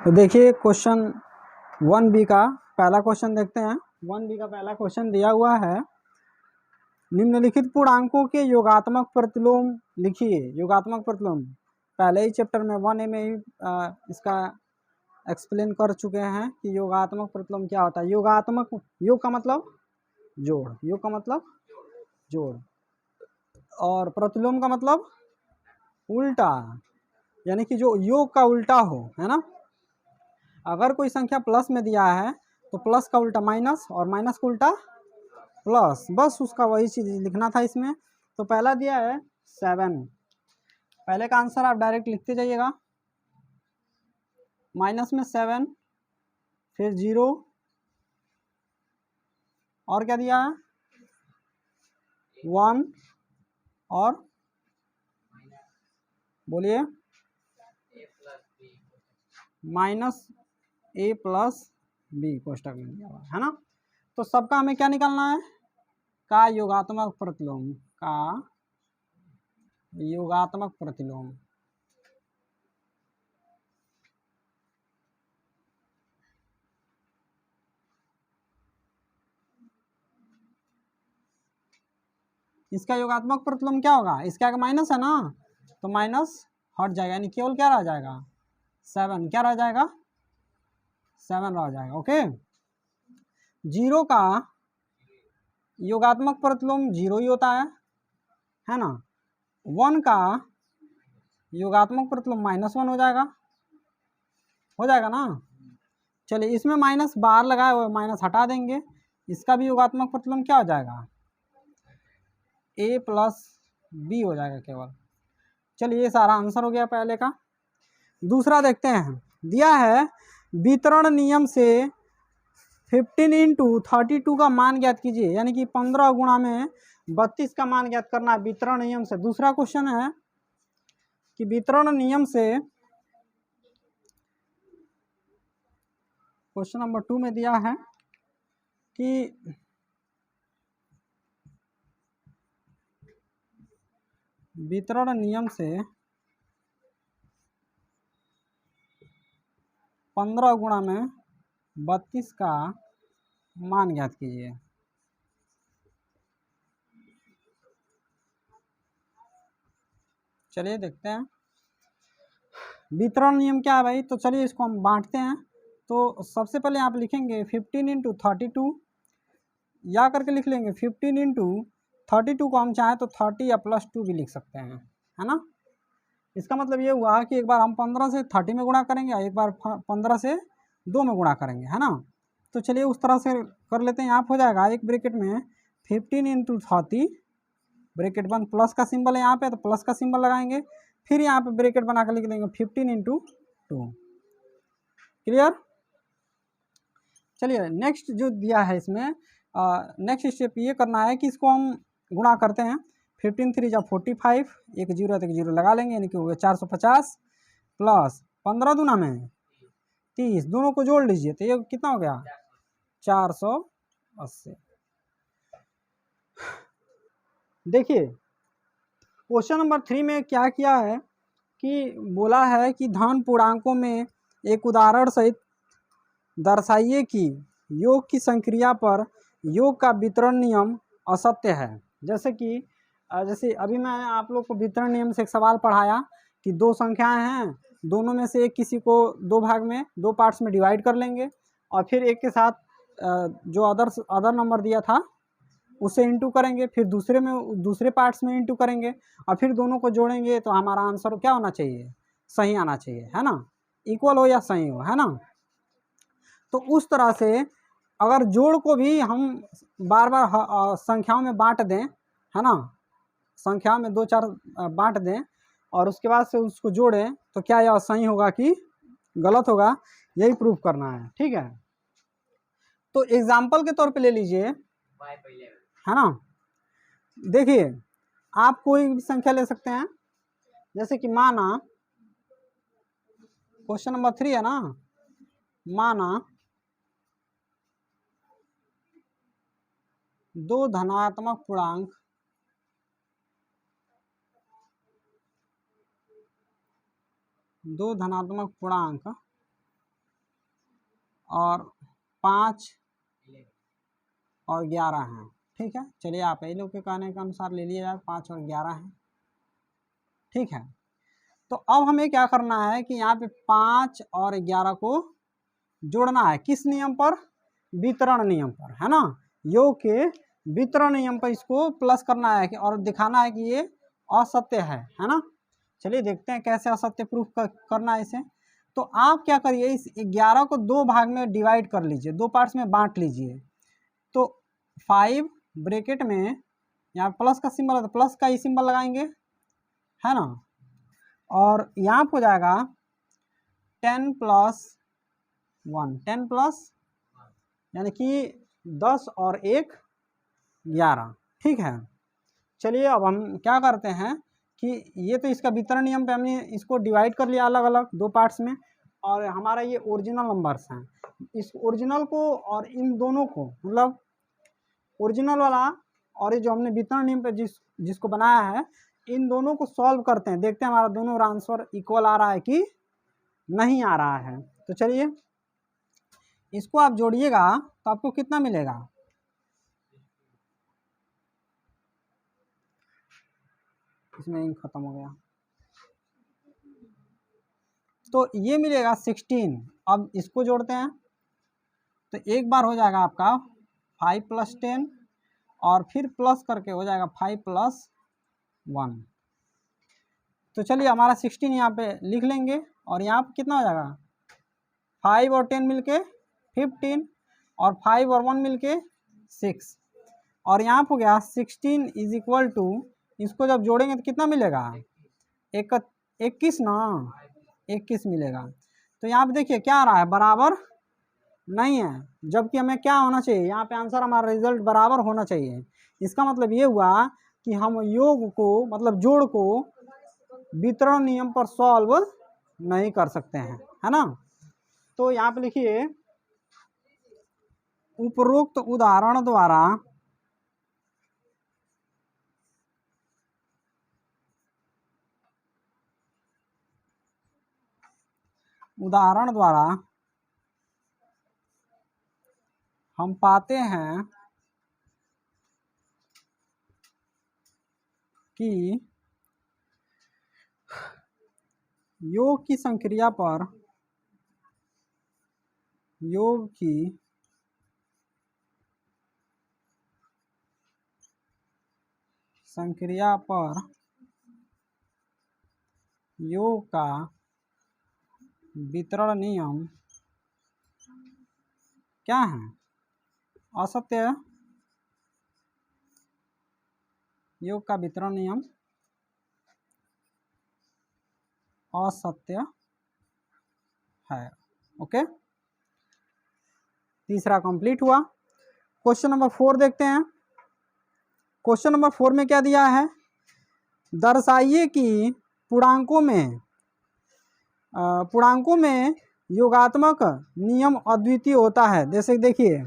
तो देखिए question 1B का पहला क्वेश्चन देखते हैं। 1B का पहला क्वेश्चन दिया हुआ है, निम्नलिखित पूर्णांकों के योगात्मक प्रतिलोम लिखिए। योगात्मक प्रतिलोम पहले ही चैप्टर में 1A में ही इसका एक्सप्लेन कर चुके हैं कि योगात्मक प्रतिलोम क्या होता है। योगात्मक, योग का मतलब जोड़, योग का मतलब जोड़, और प्रतिलोम का मतलब उल्टा, यानी कि जो योग का उल्टा हो, है ना। अगर कोई संख्या प्लस में दिया है तो प्लस का उल्टा माइनस और माइनस का उल्टा प्लस, बस उसका वही चीज लिखना था इसमें। तो पहला दिया है 7, पहले का आंसर आप डायरेक्ट लिखते जाइएगा। माइनस में 7, फिर 0, और क्या दिया है 1, और बोलिए माइनस a प्लस b कोष्टक में दिया हुआ है ना। तो सबका हमें क्या निकालना है, का योगात्मक प्रतिलोम, का योगात्मक प्रतिलोम। इसका योगात्मक प्रतिलोम क्या होगा, इसके आगे माइनस है ना, तो माइनस हट जाएगा, यानी केवल क्या रह जाएगा 7, क्या रह जाएगा 7 रह जाएगा। ओके, 0 का योगात्मक प्रतिलोम 0 ही होता है ना। 1 का योगात्मक प्रतिलोम -1 हो जाएगा ना। चलिए इसमें माइनस बाहर लगाए हुए माइनस हटा देंगे, इसका भी योगात्मक प्रतिलोम क्या हो जाएगा a प्लस b हो जाएगा केवल। चलिए ये सारा आंसर हो गया पहले का। दूसरा देखते हैं, दिया है वितरण नियम से 15 इंटू 32 का मान ज्ञात कीजिए, यानी कि 15 गुणा में 32 का मान ज्ञात करना है वितरण नियम से। दूसरा क्वेश्चन है कि वितरण नियम से, क्वेश्चन नंबर 2 में दिया है कि वितरण नियम से 15 गुणा में 32 का मान ज्ञात कीजिए। चलिए देखते हैं वितरण नियम क्या है भाई। तो चलिए इसको हम बांटते हैं। तो सबसे पहले आप लिखेंगे 15 इंटू 32, या करके लिख लेंगे 15 इंटू 32 को हम चाहें तो 30 या +2 भी लिख सकते हैं, है ना। इसका मतलब ये हुआ कि एक बार हम 15 से 30 में गुणा करेंगे और एक बार 15 से 2 में गुणा करेंगे, है ना। तो चलिए उस तरह से कर लेते हैं। आप हो जाएगा एक ब्रैकेट में 15 इंटू 30, ब्रैकेट बंद, प्लस का सिंबल है यहाँ पे तो प्लस का सिंबल लगाएंगे, फिर यहाँ पे ब्रैकेट बना कर लिख देंगे 15 इंटू 2। क्लियर। चलिए नेक्स्ट जो दिया है इसमें, नेक्स्ट स्टेप ये करना है कि इसको हम गुणा करते हैं। 15 3 जा 45, एक जीरो तो एक जीरो लगा लेंगे, यानी कि हो गया 450 प्लस 15 दूना में 30, दोनों को जोड़ लीजिए तो ये कितना हो गया 480। देखिए क्वेश्चन नंबर 3 में क्या किया है कि बोला है कि धन पूर्णांकों में एक उदाहरण सहित दर्शाइए कि योग की संक्रिया पर योग का वितरण नियम असत्य है। जैसे अभी मैं आप लोग को वितरण नियम से एक सवाल पढ़ाया कि दो संख्याएं हैं, दोनों में से एक किसी को दो भाग में, दो पार्ट्स में डिवाइड कर लेंगे और फिर एक के साथ जो अदर नंबर दिया था उसे इंटू करेंगे, फिर दूसरे पार्ट्स में इंटू करेंगे और फिर दोनों को जोड़ेंगे तो हमारा आंसर क्या होना चाहिए, सही आना चाहिए, है ना, इक्वल हो या सही हो, है ना। तो उस तरह से अगर जोड़ को भी हम बार बार संख्याओं में बांट दें, है ना, संख्याओं में 2-4 बांट दें और उसके बाद से उसको जोड़ें तो क्या यह सही होगा कि गलत होगा, यही प्रूफ करना है। ठीक है, तो एग्जाम्पल के तौर पे ले लीजिए, है ना। देखिए आप कोई भी संख्या ले सकते हैं, जैसे कि माना क्वेश्चन नंबर 3 है ना, माना 2 धनात्मक पूर्णांक और 5 और 11 हैं। ठीक है, चलिए आप ये लोग के कहने के अनुसार ले लिया जाए, 5 और 11 हैं। ठीक है, तो अब हमें क्या करना है कि यहाँ पे 5 और 11 को जोड़ना है। किस नियम पर? वितरण नियम पर, है ना। योग के वितरण नियम पर इसको प्लस करना है और दिखाना है कि ये असत्य है ना। चलिए देखते हैं कैसे असत्य प्रूफ करना है इसे। तो आप क्या करिए, इस 11 को 2 भाग में डिवाइड कर लीजिए, 2 पार्ट्स में बांट लीजिए। तो 5 ब्रैकेट में यहाँ प्लस का सिंबल है तो प्लस का ही सिंबल लगाएंगे, है ना। और यहाँ हो जाएगा 10 + 1, 10 प्लस यानी कि 10 और 1 11। ठीक है, चलिए अब हम क्या करते हैं कि ये तो इसका वितरण नियम पे हमने इसको डिवाइड कर लिया अलग अलग 2 पार्ट्स में, और हमारा ये ओरिजिनल नंबर्स हैं। इस ओरिजिनल को और इन दोनों को, मतलब ओरिजिनल वाला और ये जो हमने वितरण नियम पे जिसको बनाया है, इन दोनों को सॉल्व करते हैं, देखते हैं हमारा दोनों आंसर इक्वल आ रहा है कि नहीं आ रहा है। तो चलिए इसको आप जोड़िएगा तो आपको कितना मिलेगा? इसमें इंक खत्म हो गया, तो ये मिलेगा 16। अब इसको जोड़ते हैं तो एक बार हो जाएगा आपका 5 + 10 और फिर प्लस करके हो जाएगा 5 + 1। तो चलिए हमारा 16 यहाँ पे लिख लेंगे और यहाँ पे कितना हो जाएगा? 5 और 10 मिलके 15 और 5 और 1 मिलके 6, और यहाँ पे हो गया 16 = इसको जब जोड़ेंगे तो कितना मिलेगा? 21 ना, 21 मिलेगा। तो यहाँ पे देखिए क्या आ रहा है, बराबर नहीं है, जबकि हमें क्या होना चाहिए, यहाँ पे आंसर हमारा रिजल्ट बराबर होना चाहिए। इसका मतलब ये हुआ कि हम योग को, मतलब जोड़ को वितरण नियम पर सॉल्व नहीं कर सकते हैं, है ना। तो यहाँ पे लिखिए, उपरोक्त उदाहरण द्वारा हम पाते हैं कि योग की संक्रिया पर योग का वितरण नियम क्या है? असत्य। योग का वितरण नियम असत्य है। ओके, तीसरा कंप्लीट हुआ। क्वेश्चन नंबर 4 देखते हैं। क्वेश्चन नंबर 4 में क्या दिया है? दर्शाइए कि पूर्णांकों में योगात्मक नियम अद्वितीय होता है। जैसे देखिए,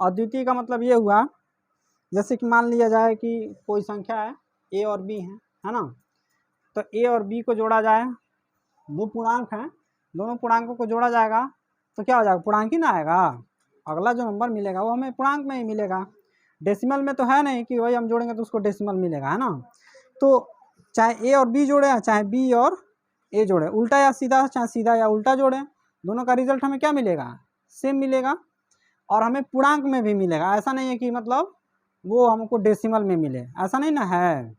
अद्वितीय का मतलब ये हुआ, जैसे कि मान लिया जाए कि कोई संख्या है a और b है ना। तो a और b को जोड़ा जाए, 2 पूर्णांक हैं, दोनों पूर्णांकों को जोड़ा जाएगा तो क्या हो जाएगा? पूर्णांक ही ना आएगा, अगला जो नंबर मिलेगा वो हमें पूर्णांक में ही मिलेगा। डेसिमल में तो है नहीं कि वही हम जोड़ेंगे तो उसको डेसिमल मिलेगा, है ना। तो चाहे a और b जोड़े, चाहे b और a जोड़े, उल्टा या सीधा, चाहे सीधा या उल्टा जोड़े, दोनों का रिजल्ट हमें क्या मिलेगा? सेम मिलेगा, और हमें पूर्णांक में भी मिलेगा। ऐसा नहीं है कि मतलब वो हमको डेसिमल में मिले, ऐसा नहीं ना है।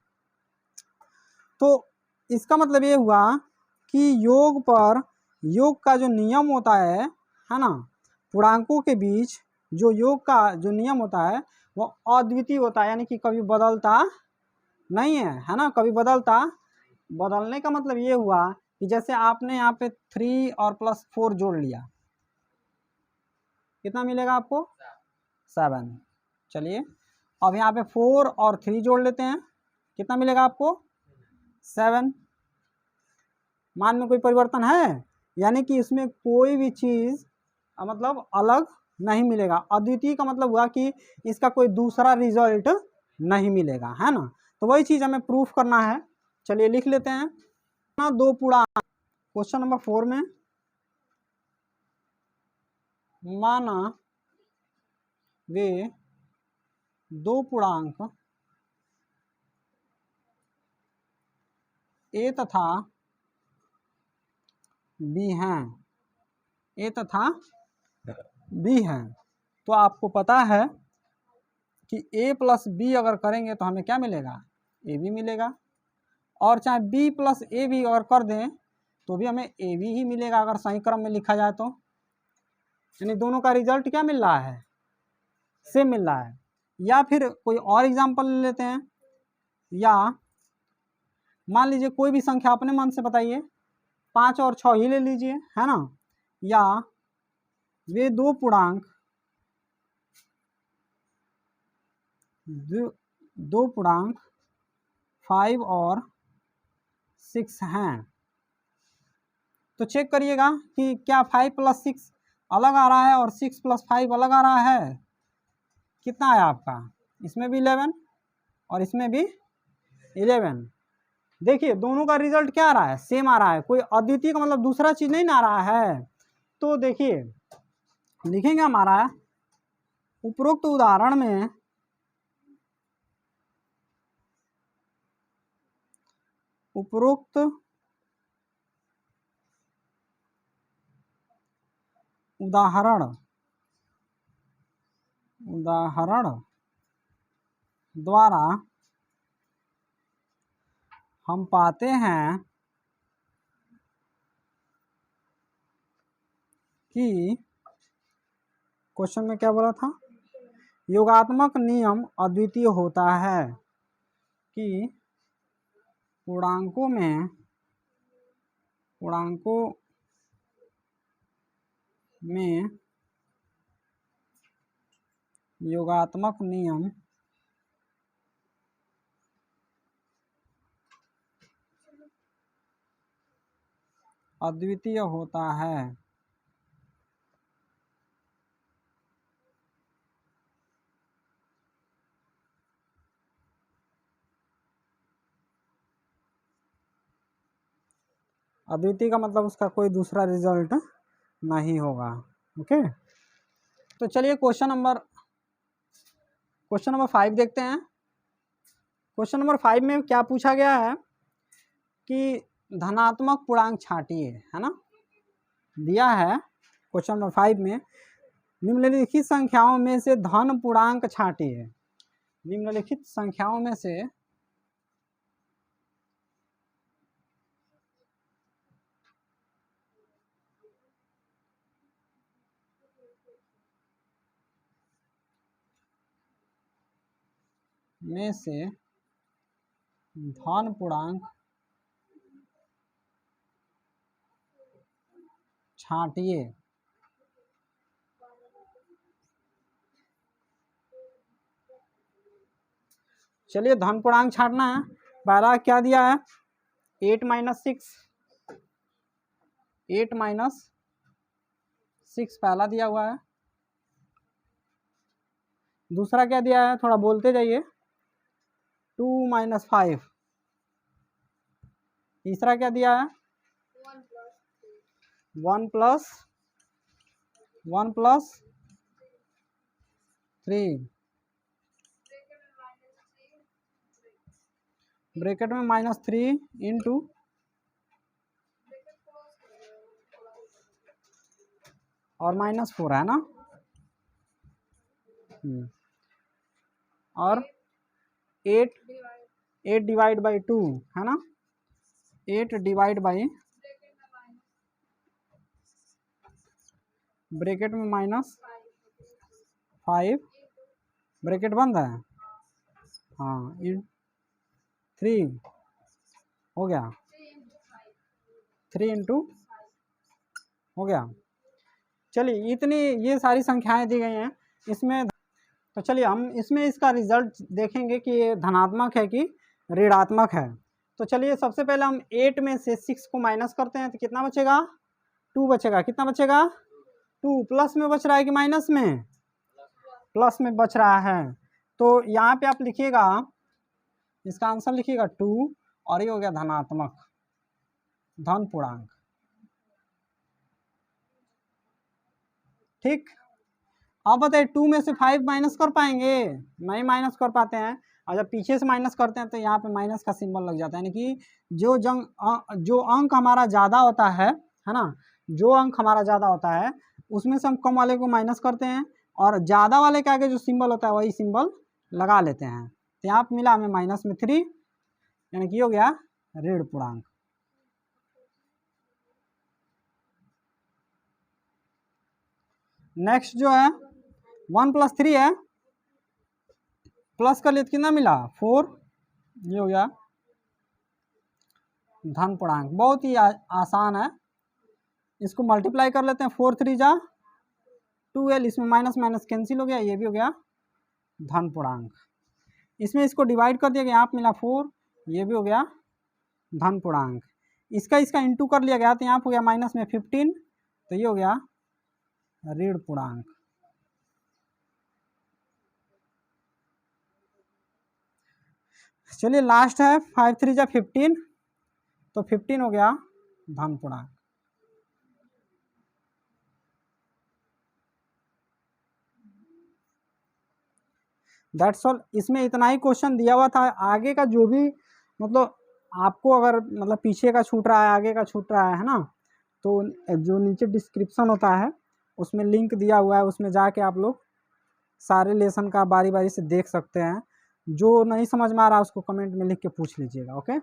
तो इसका मतलब ये हुआ कि योग का जो नियम होता है ना, पूर्णांकों के बीच जो योग का जो नियम होता है वो अद्वितीय होता है, यानी कि कभी बदलता नहीं है ना, कभी बदलने का मतलब ये हुआ कि जैसे आपने यहाँ पे 3 और +4 जोड़ लिया, कितना मिलेगा आपको? 7। चलिए अब यहाँ पे 4 और 3 जोड़ लेते हैं, कितना मिलेगा आपको? 7। मान में कोई परिवर्तन है? यानी कि इसमें कोई भी चीज़ मतलब अलग नहीं मिलेगा। अद्वितीय का मतलब हुआ कि इसका कोई दूसरा रिजल्ट नहीं मिलेगा, है ना। तो वही चीज़ हमें प्रूफ करना है। चलिए लिख लेते हैं ना, 2 पूर्णांक। क्वेश्चन नंबर 4 में माना वे दो पूर्णांक ए तथा बी हैं, ए तथा बी हैं। तो आपको पता है कि a प्लस बी अगर करेंगे तो हमें क्या मिलेगा, ए बी मिलेगा। और चाहे b प्लस ए बी अगर कर दें तो भी हमें ए बी ही मिलेगा, अगर सही क्रम में लिखा जाए तो। यानी दोनों का रिजल्ट क्या मिल रहा है, सेम मिल रहा है। या फिर कोई और एग्जांपल ले लेते हैं, या मान लीजिए कोई भी संख्या अपने मन से बताइए, 5 और 6 ही ले लीजिए, है ना। या वे दो पूर्णांक दो पूर्णांक 5 और 6 हैं। तो चेक करिएगा कि क्या 5 प्लस 6 अलग आ रहा है और 6 प्लस 5 अलग आ रहा है। कितना आया आपका, इसमें भी 11 और इसमें भी 11। देखिए दोनों का रिजल्ट क्या आ रहा है, सेम आ रहा है, कोई अद्वितीय का मतलब दूसरा चीज नहीं ना आ रहा है। तो देखिए लिखेंगे हमारा उपरोक्त उदाहरण में उपरोक्त उदाहरण द्वारा हम पाते हैं कि, क्वेश्चन में क्या बोला था, योगात्मक नियम अद्वितीय होता है कि पूर्णांकों में योगात्मक नियम अद्वितीय होता है। अद्वितीय का मतलब उसका कोई दूसरा रिजल्ट नहीं होगा। ओके, तो चलिए क्वेश्चन नंबर 5 देखते हैं। क्वेश्चन नंबर 5 में क्या पूछा गया है कि धनात्मक पूर्णांक छांटिए, है ना, दिया है क्वेश्चन नंबर 5 में, निम्नलिखित संख्याओं में से धन पूर्णांक छांटिए। निम्नलिखित संख्याओं में से धन पूर्णांक छांटिए। चलिए धन पूर्णांक छांटना है। पहला क्या दिया है, 8 माइनस 6 पहला दिया हुआ है। दूसरा क्या दिया है, थोड़ा बोलते जाइए, 2 माइनस 5। तीसरा क्या दिया है, 1 प्लस 3, ब्रैकेट में -3 इंटू और -4 है ना। और 8 डिवाइड बाई 2 है ना, 8 डिवाइड बाई ब्रैकेट में -5, ब्रैकेट बंद है, हाँ, 3 हो गया, 3 इंटू हो गया। चलिए इतनी ये सारी संख्याएं दी गई हैं इसमें। तो चलिए हम इसमें इसका रिजल्ट देखेंगे कि ये धनात्मक है कि ऋणात्मक है। तो चलिए सबसे पहले हम 8 में से 6 को माइनस करते हैं तो कितना बचेगा, 2 बचेगा। कितना बचेगा, 2। प्लस में बच रहा है कि माइनस में, प्लस में बच रहा है। तो यहाँ पे आप लिखिएगा, इसका आंसर लिखिएगा 2, और ये हो गया धनात्मक, धन पूर्णांक। ठीक। अब बताइए 2 में से 5 माइनस कर पाएंगे? नहीं माइनस कर पाते हैं। और जब पीछे से माइनस करते हैं तो यहाँ पे माइनस का सिंबल लग जाता है, यानी कि जो अंक हमारा ज़्यादा होता है ना, जो अंक हमारा ज़्यादा होता है उसमें से हम कम वाले को माइनस करते हैं और ज़्यादा वाले के आगे जो सिंबल होता है वही सिंबल लगा लेते हैं। तो यहाँ पे मिला हमें -3, यानी कि हो गया ऋण पूर्णांक। नेक्स्ट जो है 1 + 3 है, प्लस कर लिए तो कितना मिला 4, ये हो गया धन पूर्णांक। बहुत ही आसान है, इसको मल्टीप्लाई कर लेते हैं। 4 3 जा 12, इसमें माइनस माइनस कैंसिल हो गया, ये भी हो गया धन पूर्णांक। इसमें इसको डिवाइड कर दिया गया, यहाँ पे मिला 4, ये भी हो गया धन पूर्णांक। इसका इंटू कर लिया गया तो यहाँ पे हो गया माइनस में 15, तो ये हो गया ऋण पूर्णांक। चलिए लास्ट है 5 3 जा 15, तो 15 हो गया धन पूर्णांक। That's all. इसमें इतना ही क्वेश्चन दिया हुआ था। आगे का जो भी मतलब आपको अगर मतलब पीछे का छूट रहा है, आगे का छूट रहा है ना, तो जो नीचे डिस्क्रिप्शन होता है उसमें लिंक दिया हुआ है, उसमें जाके आप लोग सारे लेसन का बारी बारी से देख सकते हैं। जो नहीं समझ में आ रहा है उसको कमेंट में लिख के पूछ लीजिएगा। ओके।